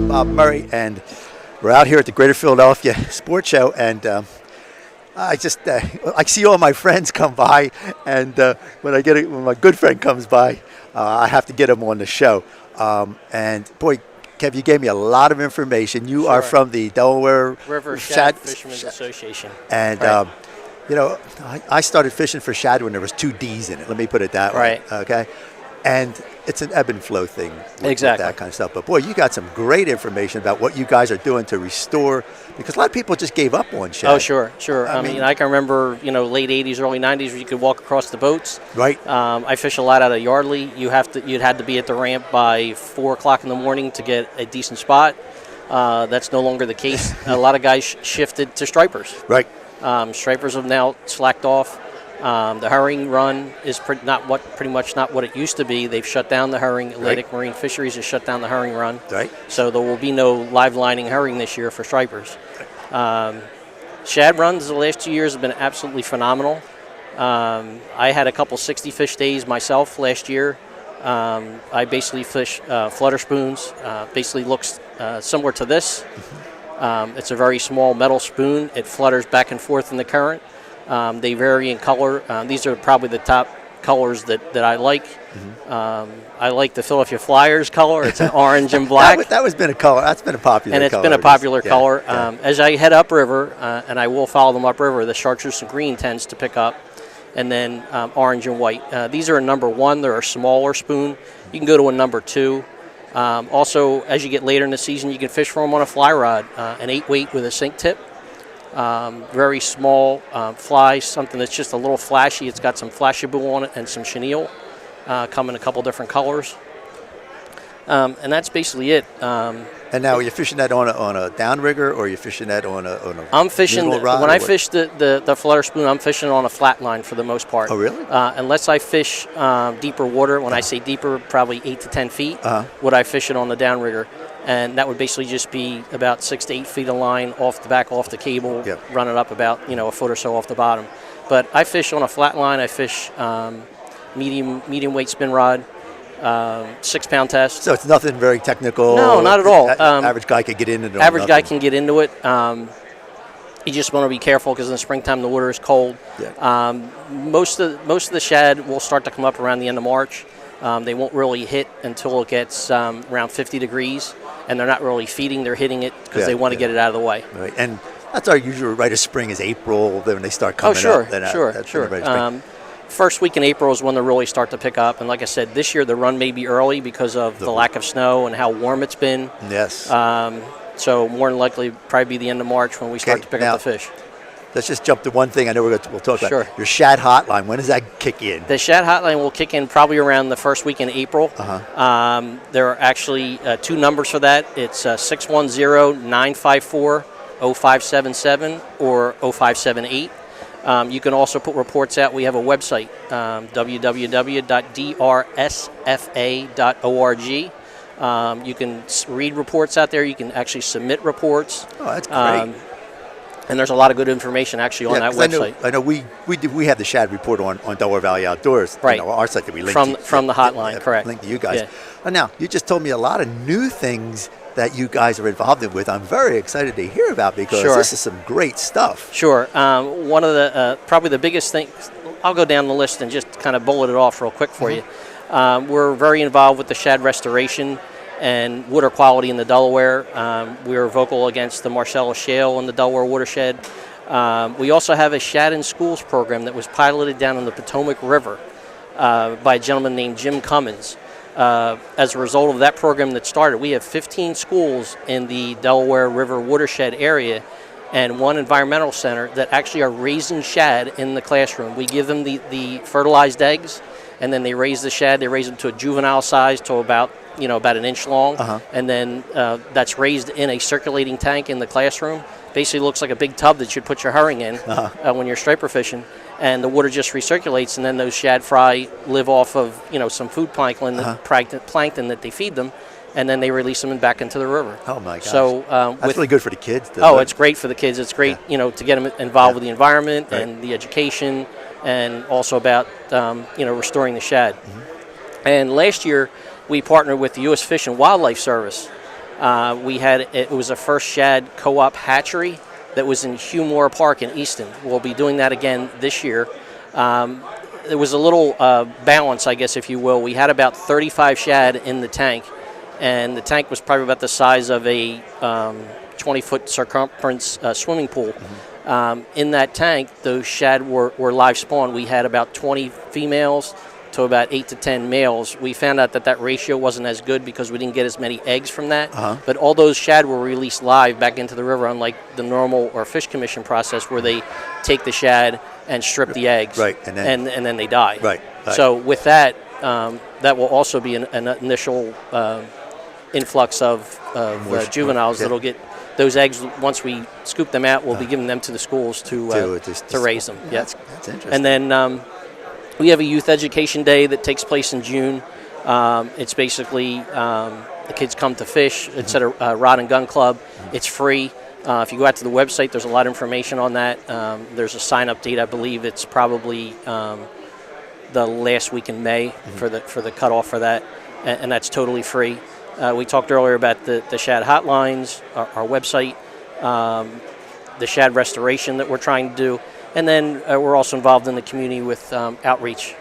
I'm Bob Murray, and we're out here at the Greater Philadelphia Sports Show, and I see all my friends come by, and when my good friend comes by, I have to get him on the show. And boy, Kev, you gave me a lot of information. You Sure. are from the Delaware River Shad Fishermen's Association. And right. I started fishing for shad when there was 2 D's in it. Let me put it that way. Right. Okay. And it's an ebb and flow thing with that kind of stuff. But boy, you got some great information about what you guys are doing to restore, because a lot of people just gave up on shad. Oh, sure. I mean, I can remember, late 80s, early 90s, where you could walk across the boats. Right. I fish a lot out of Yardley. You'd had to be at the ramp by 4 o'clock in the morning to get a decent spot. That's no longer the case. A lot of guys shifted to stripers. Right. Stripers have now slacked off. The herring run is pretty much not what it used to be. They've shut down the herring. Atlantic Marine Fisheries has shut down the herring run. Right. So there will be no live lining herring this year for stripers. Shad runs the last 2 years have been absolutely phenomenal. I had a couple 60 fish days myself last year. I basically fish flutter spoons. Basically looks similar to this. It's a very small metal spoon. It flutters back and forth in the current. They vary in color. These are probably the top colors that I like. Mm-hmm. I like the Philadelphia Flyers color. It's an orange and black. That's been a color. That's been a popular color. And it's been a popular color. Yeah. As I head upriver, and I will follow them upriver, the chartreuse and green tends to pick up, and then orange and white. These are a number 1. They're a smaller spoon. You can go to a number 2. Also, as you get later in the season, you can fish for them on a fly rod, an 8-weight with a sink tip. Very small fly, something that's just a little flashy. It's got some flashaboo on it and some chenille, come in a couple different colors. And that's basically it. And now, are you fishing that on a downrigger, or are you fishing that on a I'm fishing rod, when I fish the flutter spoon. I'm fishing on a flat line for the most part. Oh, really? Unless I fish deeper water. When I say deeper, probably 8 to 10 feet. Would I fish it on the downrigger? And that would basically just be about 6 to 8 feet of line off the cable, run it up about a foot or so off the bottom. But I fish on a flat line. I fish medium weight spin rod, 6-pound test. So it's nothing very technical. No, not at all. Average guy could get into it. Average guy can get into it. You just want to be careful because in the springtime the water is cold. Yeah. Most of the shad will start to come up around the end of March. They won't really hit until it gets around 50 degrees, and they're not really feeding. They're hitting it because they want to get it out of the way. Right. And that's our usual rite of spring is April, then when they start coming up. Sure. First week in April is when they really start to pick up. And like I said, this year the run may be early because of the lack of snow and how warm it's been. Yes. So more than likely probably be the end of March when we start to pick up the fish. Let's just jump to one thing I know we'll talk Sure. about. Your shad hotline, when does that kick in? The shad hotline will kick in probably around the first week in April. There are actually 2 numbers for that. It's 610-954-0577 or 0578. You can also put reports out. We have a website, www.drsfa.org. You can read reports out there. You can actually submit reports. Oh, that's great. And there's a lot of good information actually on that website. I know we have the shad report on Delaware Valley Outdoors. Right. Our site that we link from the hotline, correct. Link to you guys. Yeah. And now, you just told me a lot of new things that you guys are involved in with. I'm very excited to hear about because this is some great stuff. Sure. One of the probably the biggest things, I'll go down the list and just kind of bullet it off real quick for you. We're very involved with the shad restoration and water quality in the Delaware. We are vocal against the Marcellus Shale in the Delaware watershed. We also have a Shad in Schools program that was piloted down in the Potomac River by a gentleman named Jim Cummins. As a result of that program that started, we have 15 schools in the Delaware River watershed area and 1 environmental center that actually are raising shad in the classroom. We give them the fertilized eggs, and then they raise the shad. They raise them to a juvenile size to about an inch long, and then that's raised in a circulating tank in the classroom. Basically looks like a big tub that you'd put your herring in when you're striper fishing, and the water just recirculates, and then those shad fry live off of some food plankton that they feed them, and then they release them back into the river. Oh my gosh! So that's really good for the kids. It's great for the kids. It's great to get them involved with the environment and the education, and also about restoring the shad. And last year we partnered with the U.S. Fish and Wildlife Service It was a first shad co-op hatchery that was in Hugh Moore Park in Easton. We'll be doing that again this year. There was a little balance, I guess, if you will. We had about 35 shad in the tank, and the tank was probably about the size of a 20-foot circumference swimming pool. In that tank, those shad were live spawn. We had about 20 females to about 8 to 10 males. We found out that ratio wasn't as good because we didn't get as many eggs from that. But all those shad were released live back into the river, unlike the normal or fish commission process where they take the shad and strip the eggs, right, and then they die. Right. So with that, that will also be an initial influx of juveniles that'll get those eggs. Once we scoop them out, we'll be giving them to the schools to raise them. Yeah, that's interesting. And then we have a youth education day that takes place in June. It's basically the kids come to fish. It's at a rod and gun club. It's free. If you go out to the website, there's a lot of information on that. There's a sign-up date. I believe it's probably the last week in May for the cutoff for that, and that's totally free. We talked earlier about the shad hotlines, our website, the shad restoration that we're trying to do. And then we're also involved in the community with outreach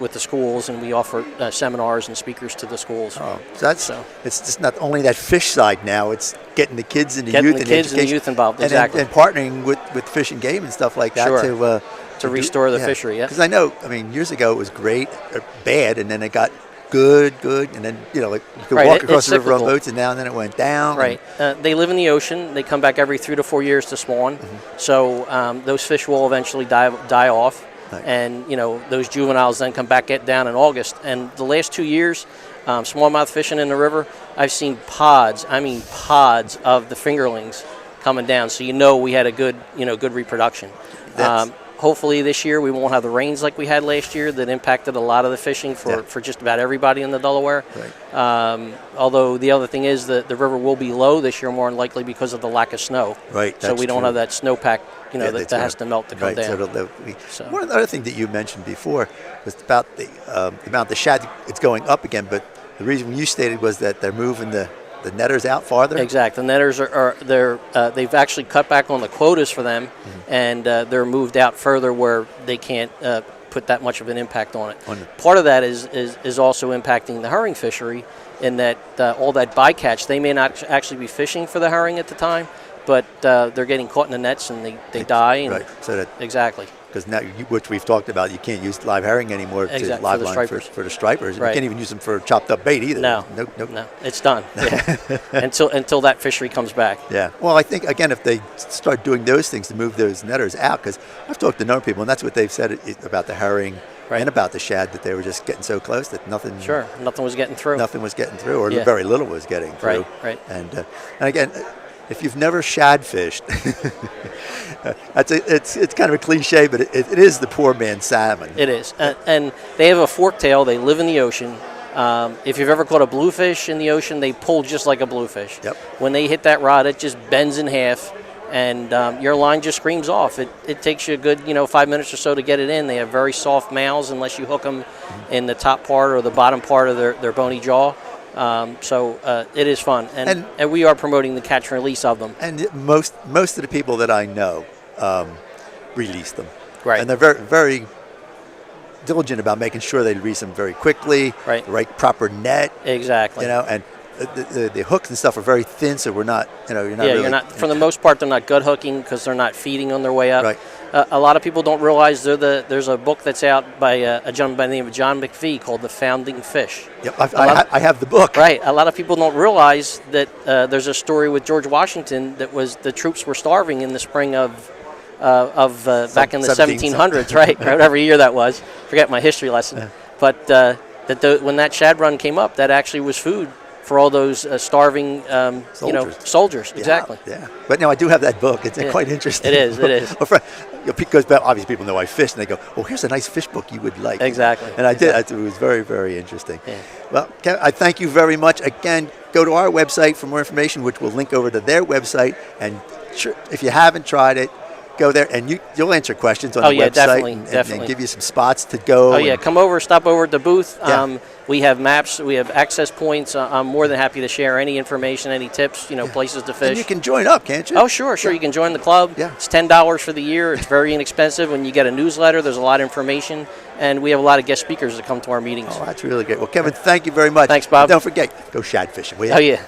with the schools, and we offer seminars and speakers to the schools. So it's just not only that fish side now; it's getting the kids and the youth involved, exactly, and partnering with Fish and Game and stuff like that to restore the fishery. Yeah, because I know, years ago it was great, or bad, and then it got good, and then like you could walk across the river on boats, and now and then it went down. Right. They live in the ocean. They come back every 3 to 4 years to spawn. So those fish will eventually die off, right. And those juveniles then come back down in August. And the last 2 years, smallmouth fishing in the river, I've seen pods of the fingerlings coming down. So we had a good reproduction. Hopefully this year we won't have the rains like we had last year that impacted a lot of the fishing for just about everybody in the Delaware. Right. Although the other thing is that the river will be low this year, more than likely because of the lack of snow. Right. So we don't have that snowpack, that has to melt to come down. One of the other things that you mentioned before was about the amount of the shad. It's going up again, but the reason you stated was that they're moving the netters out farther? Exactly. The netters they've actually cut back on the quotas for them, and they're moved out further where they can't put that much of an impact on it. Part of that is also impacting the herring fishery in that all that bycatch, they may not actually be fishing for the herring at the time, but they're getting caught in the nets and they die. And right. So exactly. Because now, which we've talked about, you can't use live herring anymore to live line for the stripers. Right. You can't even use them for chopped up bait either. No, it's done. Yeah. until that fishery comes back. Yeah. Well, I think again, if they start doing those things to move those netters out, because I've talked to a number of people, and that's what they've said about the herring and about the shad, that they were just getting so close that nothing was getting through. Nothing was getting through, or very little was getting through. Right. And again, if you've never shad fished, it's kind of a cliche, but it is the poor man's salmon. It is, and they have a forked tail. They live in the ocean. If you've ever caught a bluefish in the ocean, they pull just like a bluefish. Yep. When they hit that rod, it just bends in half, and your line just screams off. It takes you a good 5 minutes or so to get it in. They have very soft mouths unless you hook them in the top part or the bottom part of their bony jaw. So it is fun, and we are promoting the catch and release of them. And most of the people that I know release them, right? And they're very, very diligent about making sure they release them very quickly, right? The right proper net, exactly. And the hooks and stuff are very thin, so we're not, you're not. Yeah, really, you're not. For the most part, they're not gut hooking because they're not feeding on their way up. Right. A lot of people don't realize there's a book that's out by a gentleman by the name of John McPhee called The Founding Fish. Yep, I have the book. Right. A lot of people don't realize that there's a story with George Washington that was the troops were starving in the spring of back in the 1700s, right? Whatever year that was. Forget my history lesson. But when that shad run came up, that actually was food for all those starving, soldiers. Exactly. Yeah. But no, I do have that book. It's quite interesting. It is. Because obviously people know I fish, and they go, "Oh, here's a nice fish book you would like." Exactly. And I did. It was very, very interesting. Yeah. Well, Kevin, I thank you very much. Again, go to our website for more information, which will link over to their website. And if you haven't tried it, go there, and you'll answer questions on Oh, the yeah, website definitely, and definitely. give you some spots to go. Oh, yeah, come over, stop over at the booth. Yeah. We have maps, we have access points. I'm more than happy to share any information, any tips, places to fish. And you can join up, can't you? Oh, sure. You can join the club. Yeah. It's $10 for the year. It's very inexpensive. When you get a newsletter, there's a lot of information, and we have a lot of guest speakers that come to our meetings. Oh, that's really good. Well, Kevin, thank you very much. Thanks, Bob. And don't forget, go shad fishing, will you? Oh, yeah.